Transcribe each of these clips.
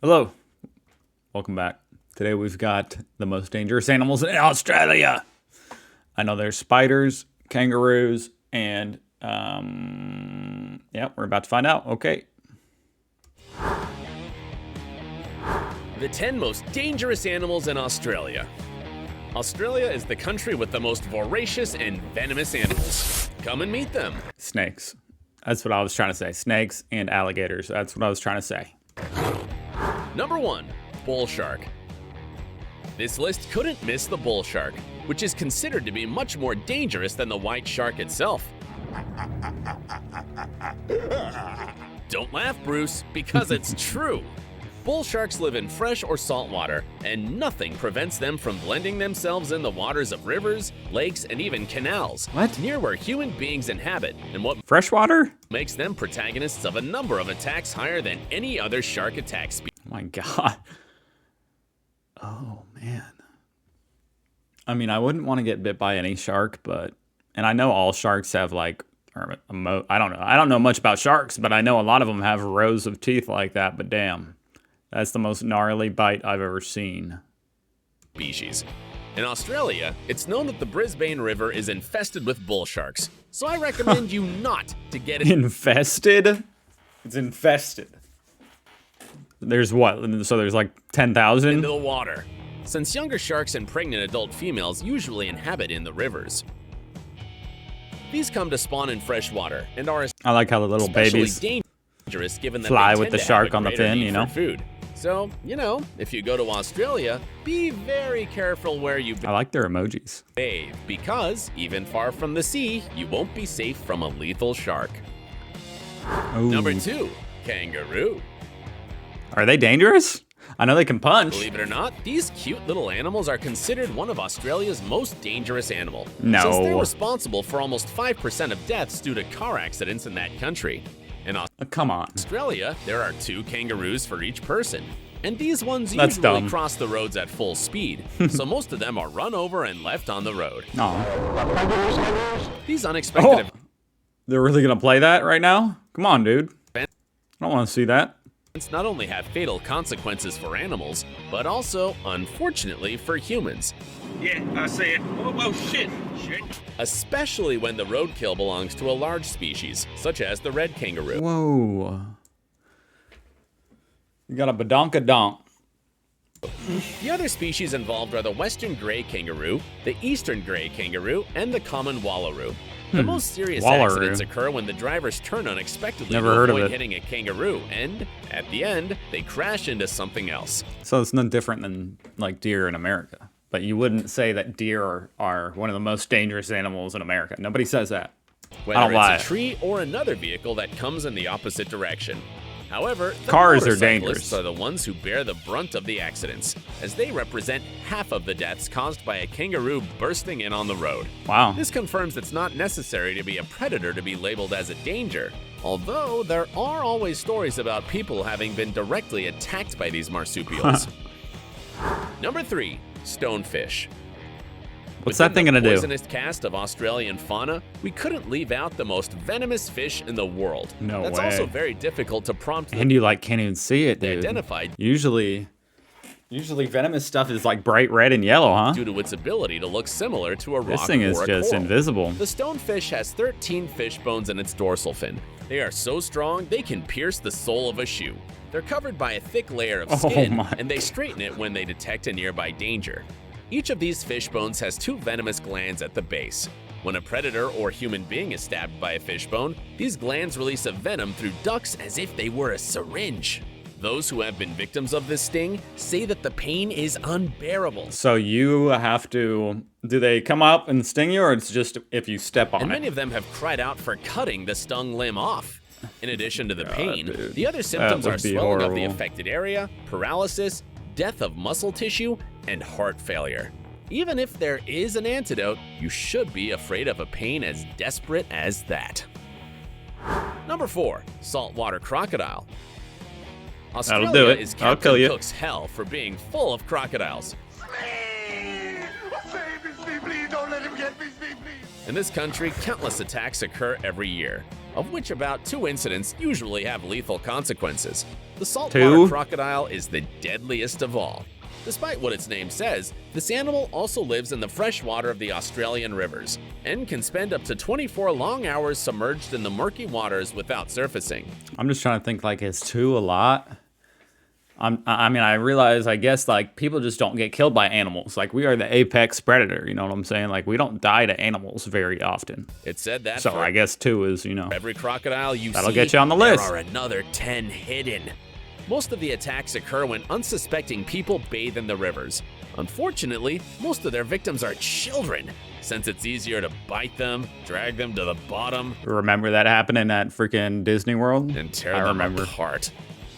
Hello, welcome back. Today we've got the most dangerous animals in Australia. I know there's spiders, kangaroos, and yeah, we're about to find out. Okay. The 10 most dangerous animals in Australia. Australia is the country with the most voracious and venomous animals. Come and meet them. Snakes. That's what I was trying to say. Snakes and alligators. That's what I was trying to say. Number 1, bull shark. This list couldn't miss the bull shark, which is considered to be much more dangerous than the white shark itself. Don't laugh, Bruce, because it's true. Bull sharks live in fresh or salt water, and nothing prevents them from blending themselves in the waters of rivers, lakes, and even canals. What? Near where human beings inhabit, and what Freshwater? makes them protagonists of a number of attacks higher than any other shark attack species. Oh my God. Oh man. I mean, I wouldn't want to get bit by any shark, and I know all sharks have like, I don't know. I don't know much about sharks, but I know a lot of them have rows of teeth like that, but damn. That's the most gnarly bite I've ever seen. Species. In Australia, it's known that the Brisbane River is infested with bull sharks, so I recommend you not to get it. Infested? It's infested. There's what? So there's like 10,000? Into the water, since younger sharks and pregnant adult females usually inhabit in the rivers. These come to spawn in fresh water and are I like how the little babies dangerous given that fly they with tend the to have shark a on the greater fin, need you know? for food. So, if you go to Australia, be very careful where you I like their emojis. bathe, because even far from the sea, you won't be safe from a lethal shark. Ooh. Number 2, kangaroo. Are they dangerous? I know they can punch. Believe it or not, these cute little animals are considered one of Australia's most dangerous animals. No. Since they're responsible for almost 5% of deaths due to car accidents in that country. In Come on. Australia, there are 2 kangaroos for each person. And these ones That's usually dumb. cross the roads at full speed, so most of them are run over and left on the road. Aw. These unexpected They're really gonna play that right now? Come on, dude. I don't want to see that. events not only have fatal consequences for animals, but also, unfortunately, for humans. Yeah, I see it. Oh, shit. Especially when the roadkill belongs to a large species, such as the red kangaroo. Whoa. You got a badonkadonk. The other species involved are the western gray kangaroo, the eastern gray kangaroo, and the common wallaroo. The most serious Wallaroo. accidents occur when the drivers turn unexpectedly Never to heard of avoid it. hitting a kangaroo, and, at the end, they crash into something else. So it's no different than like deer in America. But you wouldn't say that deer are one of the most dangerous animals in America. Nobody says that. Whether I don't lie. it's a tree or another vehicle that comes in the opposite direction. However, the Cars are motorcyclists dangerous. are the ones who bear the brunt of the accidents, as they represent half of the deaths caused by a kangaroo bursting in on the road. Wow. This confirms it's not necessary to be a predator to be labeled as a danger, although there are always stories about people having been directly attacked by these marsupials. Number 3, stonefish. What's that thing gonna Within do? the poisonous cast of Australian fauna, we couldn't leave out the most venomous fish in the world. No That's way. also very difficult to prompt And you like can't even see it, dude. identified Usually venomous stuff is like bright red and yellow, huh? due to its ability to look similar to a rock This thing is or a just coral. invisible. The stonefish has 13 fish bones in its dorsal fin. They are so strong they can pierce the sole of a shoe. They're covered by a thick layer of skin, my and they straighten it when they detect a nearby danger. Each of these fish bones has 2 venomous glands at the base. When a predator or human being is stabbed by a fish bone, these glands release a venom through ducts as if they were a syringe. Those who have been victims of this sting say that the pain is unbearable. So you have to, do they come up and sting you, or it's just if you step on And it? many of them have cried out for cutting the stung limb off. In addition to the pain, dude. the other symptoms would are be swelling of the horrible. affected area, paralysis, death of muscle tissue, and heart failure. Even if there is an antidote, you should be afraid of a pain as desperate as that. Number 4, saltwater crocodile. Australia do it. is I'll Captain kill you. Cook's hell for being full of crocodiles. Please don't let him get me, please. In this country, countless attacks occur every year. of which about 2 incidents usually have lethal consequences. The saltwater 2? crocodile is the deadliest of all. Despite what its name says, this animal also lives in the fresh water of the Australian rivers and can spend up to 24 long hours submerged in the murky waters without surfacing. I'm just trying to think, like, is 2 a lot? I mean, I realize, I guess, like, people just don't get killed by animals. Like, we are the apex predator, you know what I'm saying? Like, we don't die to animals very often. It said that So for I guess 2 is, you know, every crocodile you that'll see, get you on the list. there are another 10 hidden. Most of the attacks occur when unsuspecting people bathe in the rivers. Unfortunately, most of their victims are children, since it's easier to bite them, drag them to the bottom, Remember that happening at freaking Disney World? and tear I them remember. apart.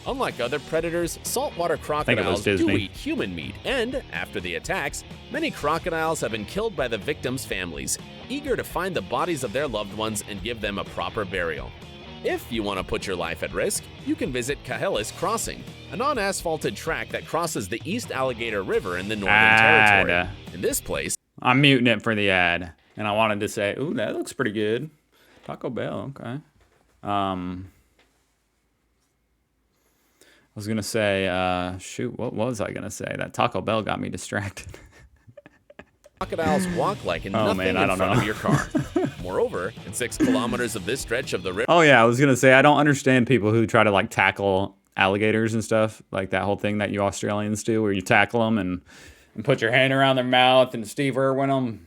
Unlike other predators, saltwater crocodiles do Disney. eat human meat, and after the attacks, many crocodiles have been killed by the victims' families, eager to find the bodies of their loved ones and give them a proper burial. If you want to put your life at risk, you can visit Cahellis Crossing, a non-asphalted track that crosses the East Alligator River in the Northern Territory. In this place, I'm muting it for the ad. And I wanted to say, ooh, that looks pretty good. Taco Bell, okay. I was gonna say, shoot, what was I gonna say? That Taco Bell got me distracted. crocodiles walk like nothing man, I in don't front know. of your car. Moreover, in 6 kilometers of this stretch of the river, Oh yeah, I was gonna say, I don't understand people who try to like tackle alligators and stuff, like that whole thing that you Australians do, where you tackle them and put your hand around their mouth and Steve Irwin them.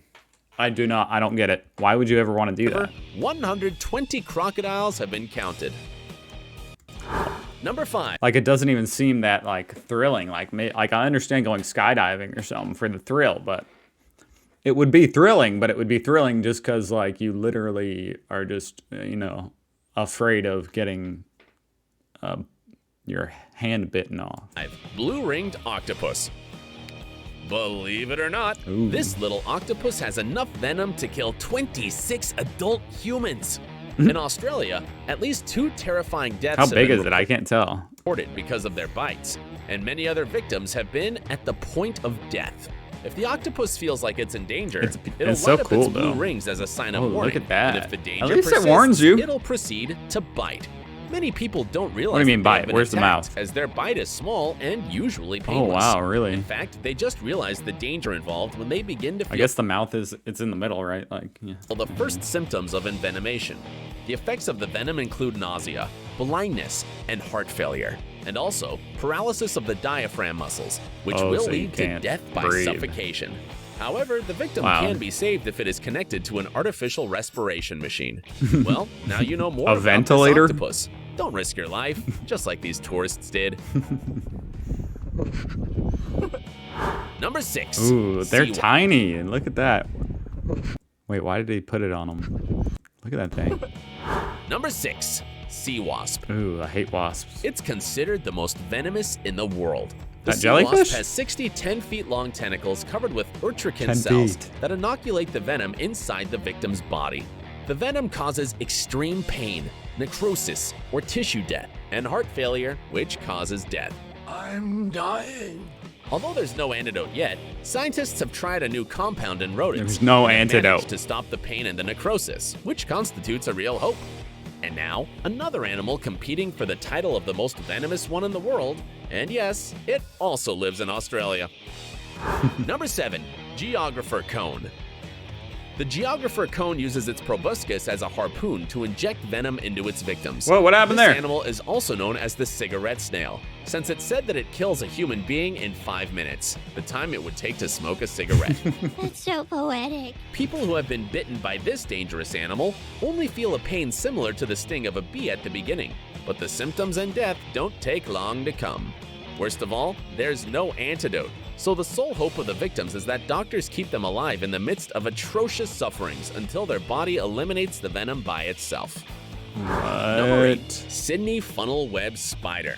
I don't get it. Why would you ever want to do that? 120 crocodiles have been counted. Number 5. Like, it doesn't even seem that like thrilling. Like I understand going skydiving or something for the thrill, but it would be thrilling. But it would be thrilling just because like you literally are just afraid of getting your hand bitten off. Blue-ringed octopus. Believe it or not, Ooh. this little octopus has enough venom to kill 26 adult humans. In Australia, at least 2 terrifying deaths How have big been is it? I can't tell. reported because of their bites, and many other victims have been at the point of death. If the octopus feels like it's in danger, it'll it's so light up cool, its blue though. rings as a sign of Oh, warning. look at that. And if the danger At least it persists, warns you. it'll proceed to bite. Many people don't realize What do you mean that they bite? have been Where's the attacked, mouth? as their bite is small and usually Oh painless. wow, really? In fact, they just realize the danger involved when they begin to I feel guess the mouth it's in the middle, right? Like, yeah. the first symptoms of envenomation. The effects of the venom include nausea, blindness, and heart failure, and also paralysis of the diaphragm muscles, which Oh, will so you lead to can't death by breathe. suffocation. However, the victim Wow. can be saved if it is connected to an artificial respiration machine. Well, now you know more A about ventilator? this octopus. Don't risk your life, just like these tourists did. Number 6. Ooh, they're sea tiny, and look at that. Wait, why did they put it on them? Look at that thing. Number 6. Sea wasp. Ooh, I hate wasps. It's considered the most venomous in the world. The That sea jellyfish? wasp has 60 10-feet-long tentacles covered with urtrican 10 cells feet. that inoculate the venom inside the victim's body. The venom causes extreme pain, necrosis, or tissue death, and heart failure, which causes death. I'm dying. Although there's no antidote yet, scientists have tried a new compound in rodents. There's no and have antidote. managed to stop the pain and the necrosis, which constitutes a real hope. And now, another animal competing for the title of the most venomous one in the world, and yes, it also lives in Australia. Number 7. Geographer cone. The Geographer cone uses its proboscis as a harpoon to inject venom into its victims. Whoa, what happened This there? animal is also known as the cigarette snail, since it's said that it kills a human being in 5 minutes, the time it would take to smoke a cigarette. That's so poetic. People who have been bitten by this dangerous animal only feel a pain similar to the sting of a bee at the beginning, but the symptoms and death don't take long to come. Worst of all, there's no antidote, so the sole hope of the victims is that doctors keep them alive in the midst of atrocious sufferings until their body eliminates the venom by itself. Number 8. What? Sydney funnel web spider.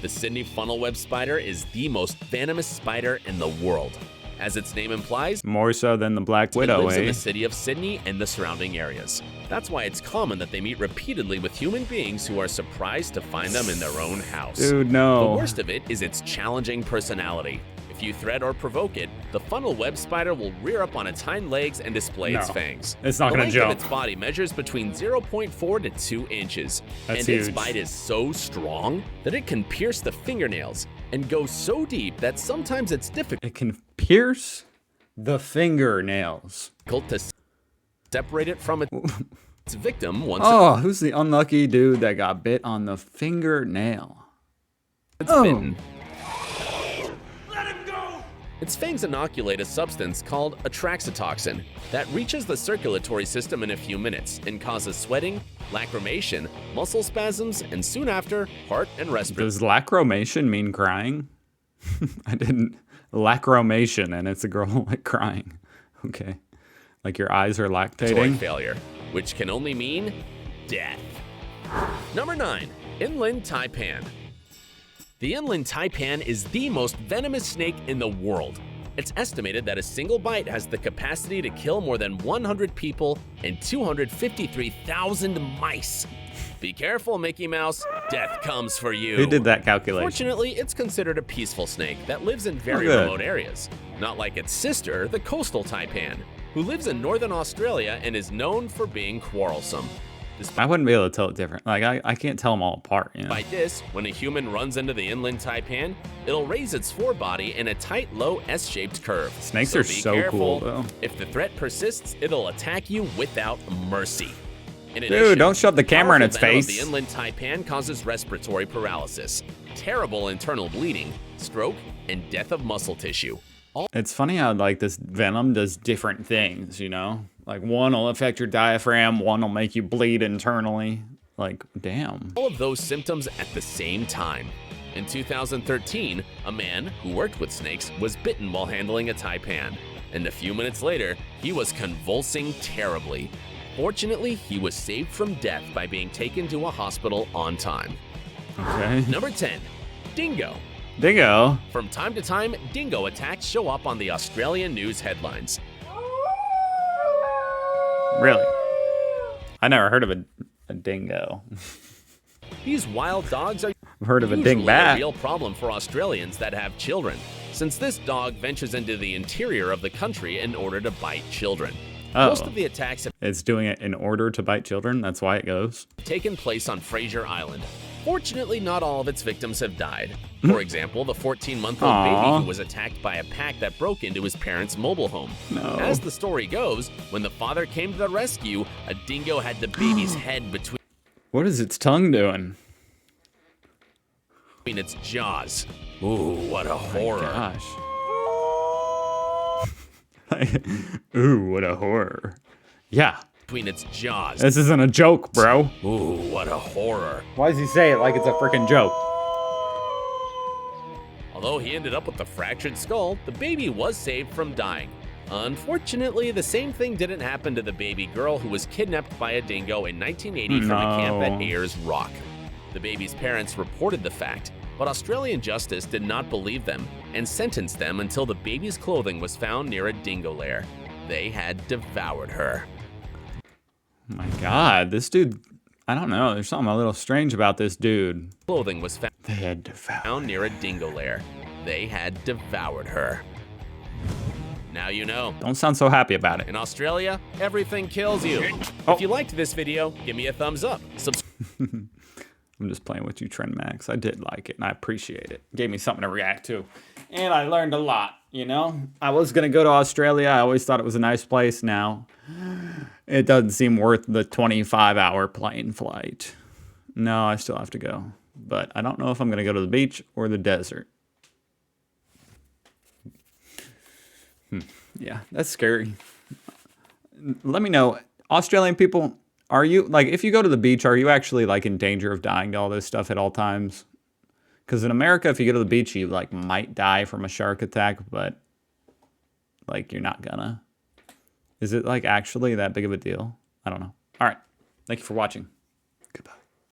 The Sydney funnel web spider is the most venomous spider in the world. As its name implies, More so than the Black it Widow, lives in eh? the city of Sydney and the surrounding areas. That's why it's common that they meet repeatedly with human beings who are surprised to find them in their own house. Dude, The no. worst of it is its challenging personality. If you threat or provoke it, the funnel web spider will rear up on its hind legs and display its No, fangs. it's not the gonna length jump. of its body measures between 0.4 to 2 inches. That's and its huge. bite is so strong that it can pierce the fingernails and go so deep that sometimes it's difficult It can pierce the fingernails. to separate it from its victim once Oh, who's the unlucky dude that got bit on the fingernail? it's Oh. bitten. Its fangs inoculate a substance called atraxitoxin that reaches the circulatory system in a few minutes and causes sweating, lacrimation, muscle spasms, and soon after, heart and respiratory Does lacrimation mean crying? I didn't. Lacrimation, and it's a girl like crying. Okay. Like your eyes are lactating. failure, which can only mean death. Number 9. Inland taipan. The inland taipan is the most venomous snake in the world. It's estimated that a single bite has the capacity to kill more than 100 people and 253,000 mice. Be careful, Mickey Mouse. Death comes for you. Who did that calculation? Fortunately, it's considered a peaceful snake that lives in very good. remote areas. Not like its sister, the coastal taipan, who lives in northern Australia and is known for being quarrelsome. I wouldn't be able to tell it different. Like, I can't tell them all apart, you know? By this, when a human runs into the inland taipan, it'll raise its forebody in a tight, low S-shaped curve. Snakes So are be so careful. cool, though. If the threat persists, it'll attack you without mercy. In Dude, addition, don't shove the camera in powerful its venom of face. The inland taipan causes respiratory paralysis, terrible internal bleeding, stroke, and death of muscle tissue. It's funny how, like, this venom does different things, you know? Like, one will affect your diaphragm, one will make you bleed internally. Like, damn. All of those symptoms at the same time. In 2013, a man who worked with snakes was bitten while handling a taipan, and a few minutes later, he was convulsing terribly. Fortunately, he was saved from death by being taken to a hospital on time. Okay. Number 10. Dingo. Dingo. From time to time, dingo attacks show up on the Australian news headlines. Really? I never heard of a dingo. These wild dogs are I've heard of a usually a dingbat. real problem for Australians that have children, since this dog ventures into the interior of the country in order to bite children. Oh. Most of the attacks have It's doing it in order to bite children. That's why it goes. taken place on Fraser Island. Fortunately, not all of its victims have died. Hmm. For example, the 14-month-old baby who was attacked by a pack that broke into his parents' mobile home. No. As the story goes, when the father came to the rescue, a dingo had the baby's head between What is its tongue doing? its jaws. Ooh, what a horror. Gosh. Ooh, what a horror. Yeah, Between its jaws. this isn't a joke, bro. Ooh, what a horror. Why does he say it like it's a freaking joke? Although he ended up with a fractured skull, the baby was saved from dying. Unfortunately, the same thing didn't happen to the baby girl who was kidnapped by a dingo in 1980 from a camp at No. Ayers Rock. The baby's parents reported the fact, but Australian justice did not believe them and sentenced them until the baby's clothing was found near a dingo lair. They had devoured her. Oh my God, this dude, I don't know. There's something a little strange about this dude. Clothing was They had devoured. found near a dingo lair. They had devoured her. Now you know. Don't sound so happy about it. In Australia, everything kills you. Oh. If you liked this video, give me a thumbs up. I'm just playing with you, Trend Max. I did like it, and I appreciate it. Gave me something to react to. And I learned a lot, you know? I was going to go to Australia. I always thought it was a nice place. Now, it doesn't seem worth the 25-hour plane flight. No, I still have to go. But I don't know if I'm going to go to the beach or the desert. Yeah, that's scary. Let me know. Australian people, are you, like, if you go to the beach, are you actually, like, in danger of dying to all this stuff at all times? Because in America, if you go to the beach, you, like, might die from a shark attack, but, like, you're not gonna. Is it, like, actually that big of a deal? I don't know. All right. Thank you for watching.